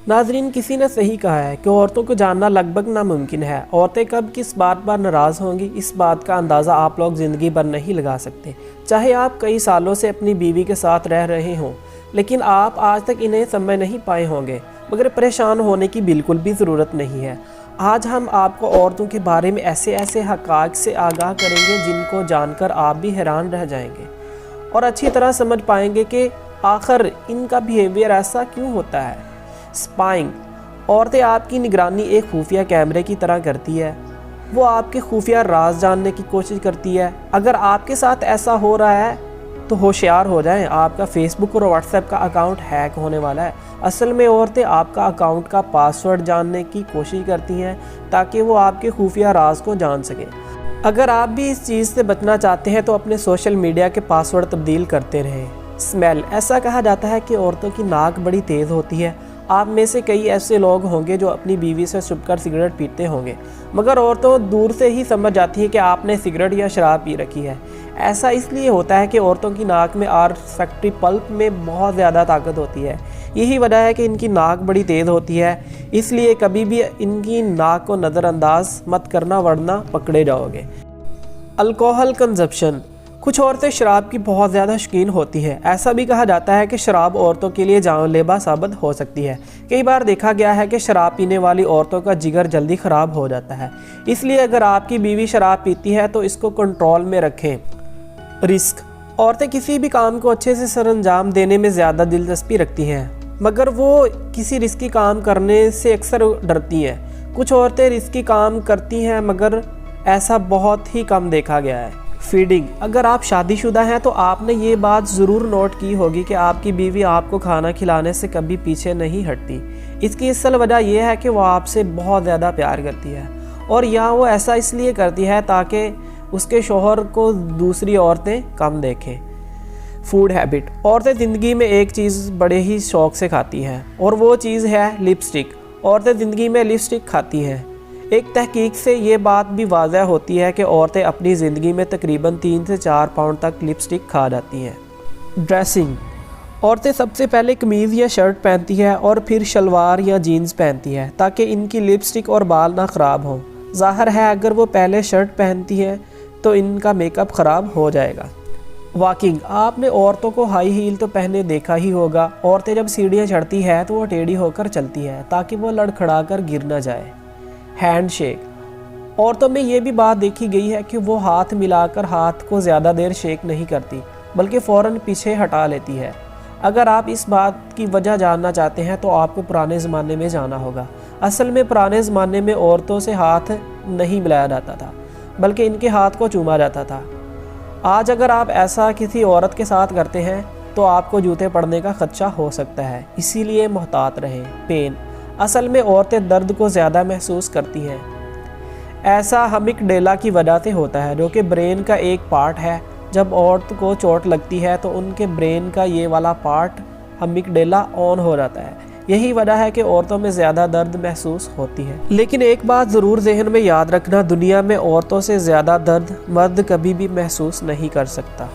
नाज़रीन, किसी ने सही कहा है कि औरतों को जानना लगभग नामुमकिन है। औरतें कब किस बात पर नाराज़ होंगी, इस बात का अंदाज़ा आप लोग ज़िंदगी भर नहीं लगा सकते। चाहे आप कई सालों से अपनी बीवी के साथ रह रहे हों, लेकिन आप आज तक इन्हें समझ नहीं पाए होंगे। मगर परेशान होने की बिल्कुल भी ज़रूरत नहीं है। आज हम आपको औरतों के बारे में ऐसे ऐसे हक़ाइक़ से आगाह करेंगे जिनको जानकर आप भी हैरान रह जाएंगे और अच्छी तरह समझ पाएंगे कि आखिर इनका बिहेवियर ऐसा क्यों होता है। स्पाइंग, औरतें आपकी निगरानी एक खुफिया कैमरे की तरह करती है। वो आपके खुफिया राज जानने की कोशिश करती है। अगर आपके साथ ऐसा हो रहा है तो होशियार हो जाएं, आपका फेसबुक और व्हाट्सएप का अकाउंट हैक होने वाला है। असल में औरतें आपका अकाउंट का पासवर्ड जानने की कोशिश करती हैं ताकि वो आपके खुफिया राज को जान सकें। अगर आप भी इस चीज़ से बचना चाहते हैं तो अपने सोशल मीडिया के पासवर्ड तब्दील करते रहें। स्मेल, ऐसा कहा जाता है कि औरतों की नाक बड़ी तेज़ होती है। आप में से कई ऐसे लोग होंगे जो अपनी बीवी से छुपकर सिगरेट पीते होंगे, मगर औरतों दूर से ही समझ जाती है कि आपने सिगरेट या शराब पी रखी है। ऐसा इसलिए होता है कि औरतों की नाक में ऑल्फैक्टरी पल्प में बहुत ज़्यादा ताकत होती है। यही वजह है कि इनकी नाक बड़ी तेज़ होती है। इसलिए कभी भी इनकी नाक को नज़रअंदाज मत करना, वरना पकड़े जाओगे। अल्कोहल कंजप्शन, कुछ औरतें शराब की बहुत ज़्यादा शौकीन होती हैं। ऐसा भी कहा जाता है कि शराब औरतों के लिए जानलेवा साबित हो सकती है। कई बार देखा गया है कि शराब पीने वाली औरतों का जिगर जल्दी ख़राब हो जाता है। इसलिए अगर आपकी बीवी शराब पीती है तो इसको कंट्रोल में रखें। रिस्क, औरतें किसी भी काम को अच्छे से सरअंजाम देने में ज़्यादा दिलचस्पी रखती हैं, मगर वो किसी रिस्की काम करने से अक्सर डरती हैं। कुछ औरतें रिस्की काम करती हैं, मगर ऐसा बहुत ही कम देखा गया है। फीडिंग, अगर आप शादीशुदा हैं तो आपने ये बात ज़रूर नोट की होगी कि आपकी बीवी आपको खाना खिलाने से कभी पीछे नहीं हटती। इसकी असल वजह यह है कि वो आपसे बहुत ज़्यादा प्यार करती है, और या वो ऐसा इसलिए करती है ताकि उसके शौहर को दूसरी औरतें कम देखें। फूड हैबिट, औरतें ज़िंदगी में एक चीज़ बड़े ही शौक़ से खाती हैं, और वो चीज़ है लिपस्टिक। औरतें ज़िंदगी में लिपस्टिक खाती हैं। एक तहकीक से ये बात भी वाज़ह होती है कि औरतें अपनी ज़िंदगी में तकरीबन 3 से 4 पाउंड तक लिपस्टिक खा जाती हैं। ड्रेसिंग, औरतें सबसे पहले कमीज़ या शर्ट पहनती है और फिर शलवार या जीन्स पहनती है ताकि इनकी लिपस्टिक और बाल ना ख़राब हों। ज़ाहिर है अगर वो पहले शर्ट पहनती है तो इनका मेकअप ख़राब हो जाएगा। वॉकिंग, आपने औरतों को हाई हील तो पहने देखा ही होगा। औरतें जब सीढ़ियाँ चढ़ती है तो वो टेढ़ी होकर चलती है ताकि वो लड़खड़ा कर गिर ना जाए। हैंड शेक, औरतों में ये भी बात देखी गई है कि वो हाथ मिलाकर हाथ को ज़्यादा देर शेक नहीं करती, बल्कि फ़ौरन पीछे हटा लेती है। अगर आप इस बात की वजह जानना चाहते हैं तो आपको पुराने ज़माने में जाना होगा। असल में पुराने ज़माने में औरतों से हाथ नहीं मिलाया जाता था, बल्कि इनके हाथ को चूमा जाता था। आज अगर आप ऐसा किसी औरत के साथ करते हैं तो आपको जूते पड़ने का खदशा हो सकता है, इसीलिए मुहतात रहें। पेन, असल में औरतें दर्द को ज़्यादा महसूस करती हैं। ऐसा अमिगडाला की वजह से होता है, जो कि ब्रेन का एक पार्ट है। जब औरत को चोट लगती है तो उनके ब्रेन का ये वाला पार्ट अमिगडाला ऑन हो जाता है। यही वजह है कि औरतों में ज़्यादा दर्द महसूस होती है। लेकिन एक बात ज़रूर जहन में याद रखना, दुनिया में औरतों से ज़्यादा दर्द मर्द कभी भी महसूस नहीं कर सकता।